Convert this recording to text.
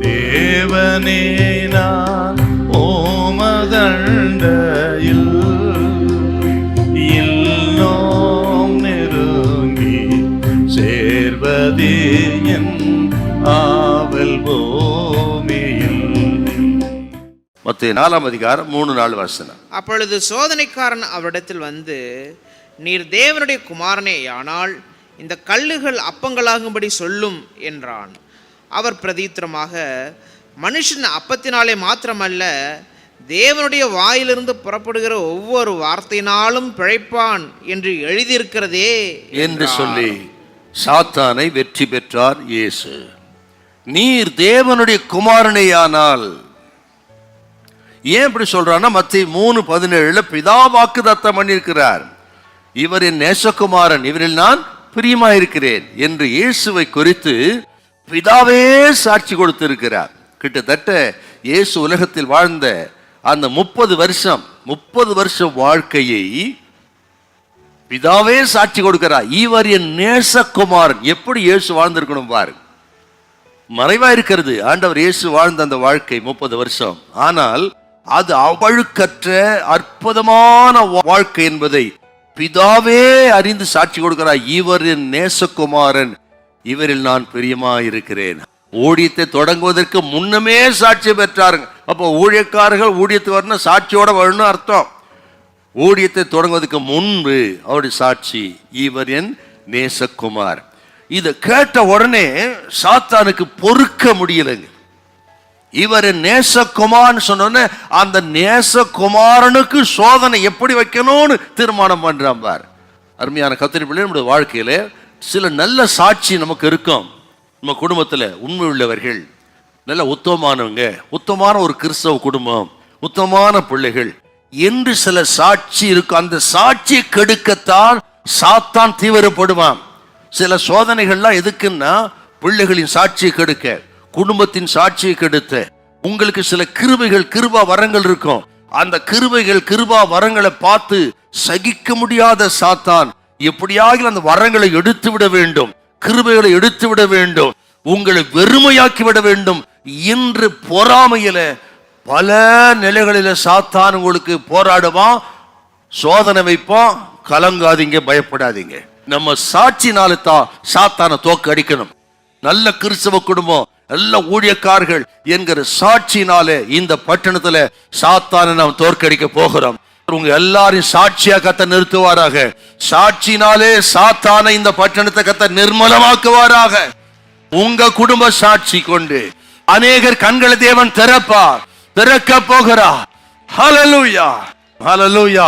தேவனே நான் ஓமதண்டையில் இன்னும் நெருங்கி சேர்வதே என் ஆவல் பூமியில். மத்தேயு 4 அதிகாரம் 3-4 வசனம். அப்பொழுது சோதனைக்காரன் அவரிடத்தில் வந்து, நீர் தேவனுடைய குமாரனேயானால் இந்த கல்லுகள் அப்பங்களாகும்படி சொல்லும் என்றான். அவர் பிரதித்திரமாக, மனுஷன் அப்பத்தினாலே மாத்திரமல்ல, தேவனுடைய வாயிலிருந்து புறப்படுகிற ஒவ்வொரு வார்த்தையினாலும் பிழைப்பான் என்று எழுதியிருக்கிறதே என்று சொல்லி சாத்தானை வெற்றி பெற்றார் இயேசு. நீர் தேவனுடைய குமாரனேயானால், ஏன் இப்படி சொல்றான்னா, மத்தேயு 3:17 பிதா வாக்குத்தத்தம் பண்ணியிருக்கிறார். இவர் என் நேசகுமாரன், இவரில் நான் பிரியமாயிருக்கிறேன் என்று இயேசுவை குறித்து பிதாவே சாட்சி கொடுத்திருக்கிறார். கிட்டத்தட்ட இயேசு உலகத்தில் வாழ்ந்த அந்த 30 வருஷம் வாழ்க்கையை பிதாவே சாட்சி கொடுக்கிறார். இவர் என் நேசகுமாரன். எப்படி இயேசு வாழ்ந்திருக்கணும் பாரு. மறைவா இருக்கிறது ஆண்டவர் இயேசு வாழ்ந்த அந்த வாழ்க்கை 30 வருஷம். ஆனால் அது அவழுக்கற்ற அற்புதமான வாழ்க்கை என்பதை பிதாவே அறிந்து சாட்சி கொடுக்கிறார். இவர் என் நேசகுமாரன், இவரில் நான் பிரியமாயிருக்கிறேன். ஊழியத்தை தொடங்குவதற்கு முன்னமே சாட்சி பெற்றாருங்க. அப்போ ஊழியக்காரர்கள் ஊழியத்துக்கு வரணும், சாட்சியோட வரணும் அர்த்தம். ஊழியத்தை தொடங்குவதற்கு முன்பு அவருடைய சாட்சி, இவர் என் நேசகுமார். இதை கேட்ட உடனே சாத்தானுக்கு பொறுக்க முடியலைங்க. இவர் நேசகுமார்னு சொன்ன அந்த நேசகுமாரனுக்கு சோதனை எப்படி வைக்கணும்னு தீர்மானம் பண்றான் பார். அருமையான கர்த்தருடைய பிள்ளைகளே, நம்முடைய வாழ்க்கையில சில நல்ல சாட்சி நமக்கு இருக்கும். நம்ம குடும்பத்தில் உண்மை உள்ளவர்கள், நல்ல உத்தமமானவங்க, உத்தமமான ஒரு கிறிஸ்தவ குடும்பம், உத்தமமான பிள்ளைகள் என்று சில சாட்சி இருக்கும். அந்த சாட்சியை கெடுக்கத்தான் சாத்தான் தீவிரப்படுவான். சில சோதனைகள்லாம் எதுக்குன்னா பிள்ளைகளின் சாட்சியை கெடுக்க, குடும்பத்தின் சாட்சியை கெடுத்த. உங்களுக்கு சில கிருபா வரங்கள் இருக்கும். அந்த கிருபா வரங்களை பார்த்து சகிக்க முடியாத சாத்தான் எப்படியாக அந்த வரங்களை எடுத்து விட வேண்டும், கிருபைகளை எடுத்து விட வேண்டும், உங்களை வெறுமையாக்கி விட வேண்டும் என்று பொறாமையில பல நிலைகளில சாத்தான் உங்களுக்கு போராடுவான், சோதனை வைப்பான். கலங்காதீங்க, பயப்படாதீங்க. நம்ம சாட்சினால தான் சாத்தானை தோக்க அடிக்கணும். நல்ல கிறிஸ்தவ குடும்பம், நல்ல ஊழியக்காரர்கள் என்கிற சாட்சினாலே இந்த பட்டணத்துல சாத்தானை நாம் தோற்கடிக்க போகிறோம். உங்க எல்லாரையும் சாட்சியா கத்த நிறுத்துவாராக. சாட்சினாலே சாத்தானை இந்த பட்டணத்தை கத்த நிர்மலமாக்குவாராக. உங்க குடும்ப சாட்சி கொண்டு அநேகர் கண்களை தேவன் திறக்க போகிறார். ஹல்லேலூயா, ஹல்லேலூயா.